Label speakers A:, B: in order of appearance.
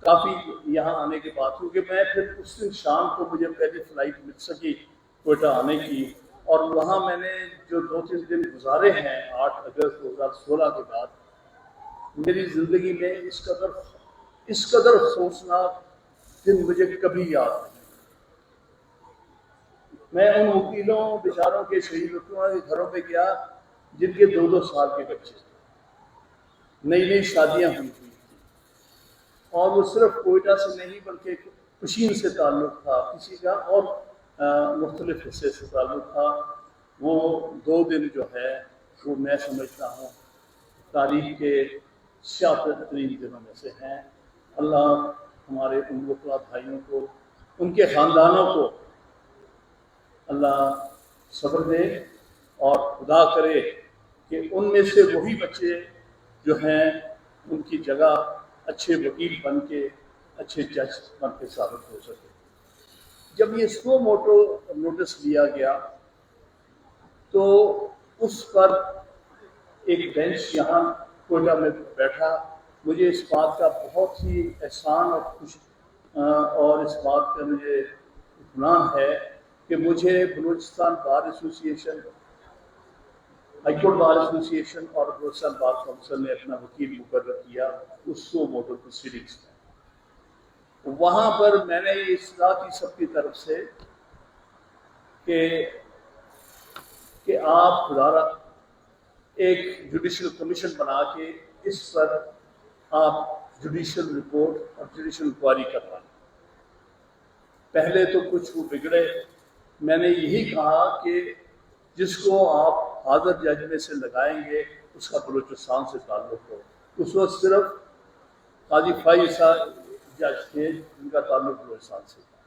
A: کافی یہاں آنے کے بعد، کیونکہ میں پھر اس دن شام کو مجھے پہلی فلائٹ مل سکی کوئٹہ آنے کی، اور وہاں میں نے جو 2-3 دن گزارے ہیں 8 اگست 2016 کے بعد، میری زندگی میں اس قدر افسوسناک دن مجھے کبھی یاد نہیں۔ میں ان وکیلوں بیچاروں کے شہید وکیلوں کے گھروں پہ گیا جن کے 2-2 سال کے بچے تھے، نئی نئی شادیاں ہوئی تھیں، اور وہ صرف کوئٹہ سے نہیں بلکہ کشین سے تعلق تھا، کسی کا اور مختلف حصے سے تعلق تھا۔ وہ 2 دن جو ہے وہ میں سمجھتا ہوں تاریخ کے سیاہ ترین دنوں میں سے ہیں۔ اللہ ہمارے ان وکلا بھائیوں کو، ان کے خاندانوں کو اللہ صبر دے، اور خدا کرے کہ ان میں سے وہی بچے جو ہیں ان کی جگہ اچھے وکیل بن کے، اچھے جج بن کے ثابت ہو سکے۔ جب یہ سو موٹو نوٹس لیا گیا تو اس پر ایک بینچ یہاں کوئٹہ میں بیٹھا، مجھے اس بات کا بہت ہی احسان اور اس بات کا مجھے اطمینان ہے کہ مجھے بلوچستان بار ایسوسی ایشن، ہائی کورٹ بار ایسوسی ایشن اور بلوچستان بار کونسل نے اپنا وکیل مقرر کیا اس سو موٹو پروسیڈنگس میں۔ وہاں پر میں نے یہ اصلاح کی سب کی طرف سے کہ آپ خدارہ ایک جوڈیشل کمیشن بنا کے اس پر آپ جوڈیشل رپورٹ اور جوڈیشل انکوائری کروائیں۔ پہلے تو کچھ وہ بگڑے، میں نے یہی کہا کہ جس کو آپ حاضر جج میں سے لگائیں گے اس کا بلوچستان سے تعلق ہو۔ اس وقت صرف قاضی فائز صاحب جج تھے جن کا تعلق بلوچستان سے تھا۔